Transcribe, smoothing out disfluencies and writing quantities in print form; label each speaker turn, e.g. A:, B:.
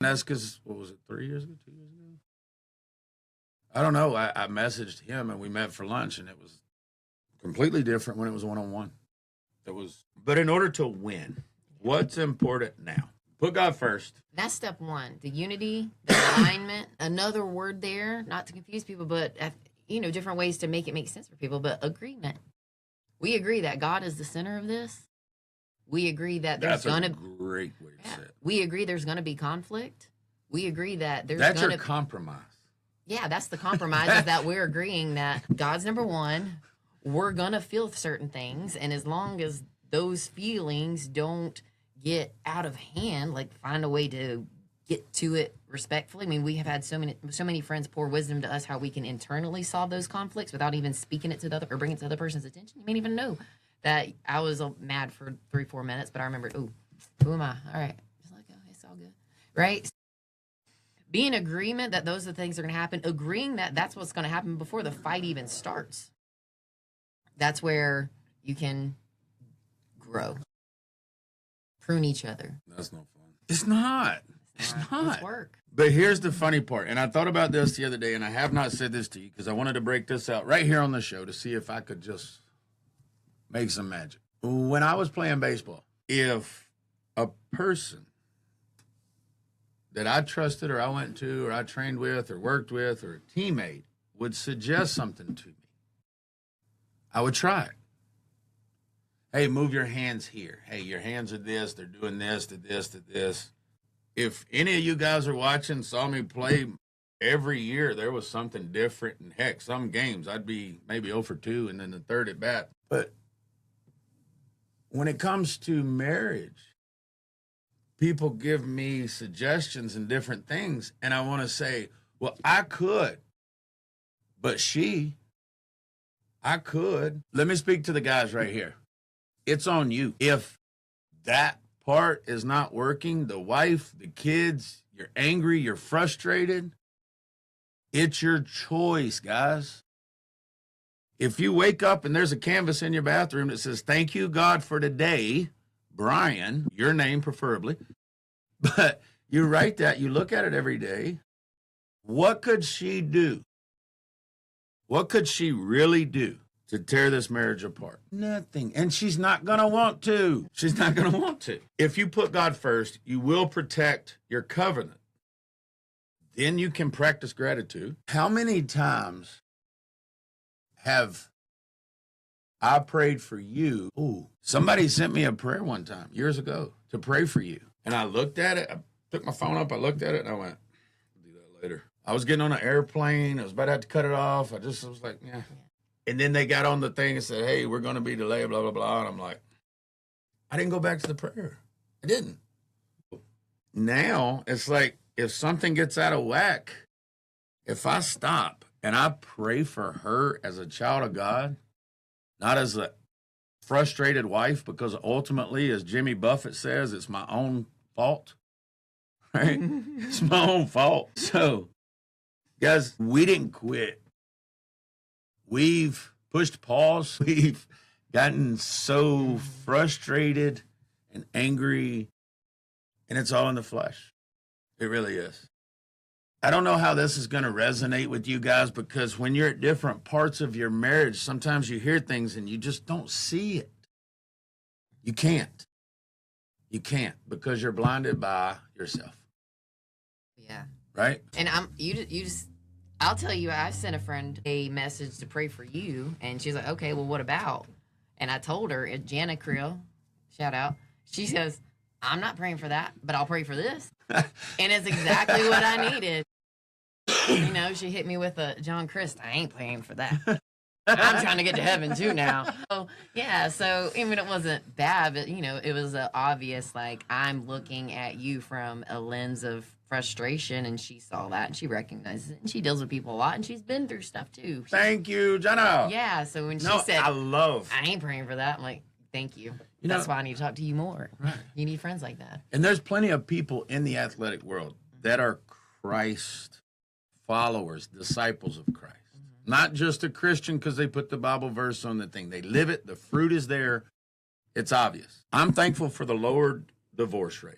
A: that's because, what was it, 3 years ago, 2 years ago? I don't know. I messaged him and we met for lunch, and it was completely different when it was one-on-one. It was, but in order to win, what's important now? Put God first.
B: That's step one. The unity, the alignment. Another word there, not to confuse people, but different ways to make it make sense for people. But agreement. We agree that God is the center of this. We agree that there's
A: That's a great way to say it.
B: We agree there's going to be conflict. We agree that there's
A: That's
B: going
A: your compromise.
B: Yeah, that's the compromise, is that we're agreeing that God's number one. We're going to feel certain things. And as long as those feelings don't get out of hand, like find a way to get to it respectfully. I mean, we have had so many friends pour wisdom to us how we can internally solve those conflicts without even speaking it to the other or bringing it to the other person's attention. You may even know that I was mad for 3-4 minutes, but I remembered, oh, who am I? All right. Just let go. It's all good. Right? Be in agreement that those are the things that are going to happen. Agreeing that that's what's going to happen before the fight even starts. That's where you can grow. Prune each other.
A: That's no fun. It's not. It's not.
B: It's work.
A: But here's the funny part, and I thought about this the other day, and I have not said this to you because I wanted to break this out right here on the show to see if I could just make some magic. When I was playing baseball, if a person that I trusted or I went to or I trained with or worked with or a teammate would suggest something to me, I would try it. Hey, move your hands here. Hey, your hands are this. They're doing this to this to this. If any of you guys are watching, saw me play every year, there was something different. And heck, some games I'd be maybe 0 for 2 and then the third at bat. But when it comes to marriage, people give me suggestions and different things. And I want to say, well, I could, but I could. Let me speak to the guys right here. It's on you. If that part is not working, the wife, the kids, you're angry, you're frustrated, it's your choice, guys. If you wake up and there's a canvas in your bathroom that says, thank you, God, for today, Brian, your name preferably, but you write that, you look at it every day, what could she do? What could she really do to tear this marriage apart? Nothing. And she's not going to want to. She's not going to want to. If you put God first, you will protect your covenant. Then you can practice gratitude. How many times have I prayed for you? Ooh, somebody sent me a prayer one time years ago to pray for you. And I looked at it. I took my phone up. I looked at it and I went, I'll do that later. I was getting on an airplane. I was about to have to cut it off. I was like, yeah. And then they got on the thing and said, hey, we're going to be delayed, blah, blah, blah. And I'm like, I didn't go back to the prayer. I didn't. Now it's like if something gets out of whack, if I stop and I pray for her as a child of God, not as a frustrated wife, because ultimately, as Jimmy Buffett says, it's my own fault, right? It's my own fault. So, guys, we didn't quit. We've pushed pause. We've gotten so frustrated and angry, and it's all in the flesh. It really is. I don't know how this is going to resonate with you guys, because when you're at different parts of your marriage, sometimes you hear things and you just don't see it. You can't. You can't, because you're blinded by yourself.
B: Yeah.
A: Right?
B: And I'll tell you, I sent a friend a message to pray for you, and she's like, okay, well, what about? And I told her, Jana Creel, shout out, she says, I'm not praying for that, but I'll pray for this. And it's exactly what I needed. You know, she hit me with a John Christ, I ain't praying for that. I'm trying to get to heaven too now. So, yeah, so I mean, it wasn't bad, but, you know, it was obvious, like, I'm looking at you from a lens of frustration, and she saw that, and she recognizes it, and she deals with people a lot, and she's been through stuff too.
A: Thank you, Jenna.
B: Yeah, so when she said,
A: I
B: ain't praying for that, I'm like, thank you. That's why I need to talk to you more.
A: Right.
B: You need friends like that.
A: And there's plenty of people in the athletic world that are Christ followers, disciples of Christ. Not just a Christian because they put the Bible verse on the thing. They live it. The fruit is there. It's obvious. I'm thankful for the lowered divorce rate.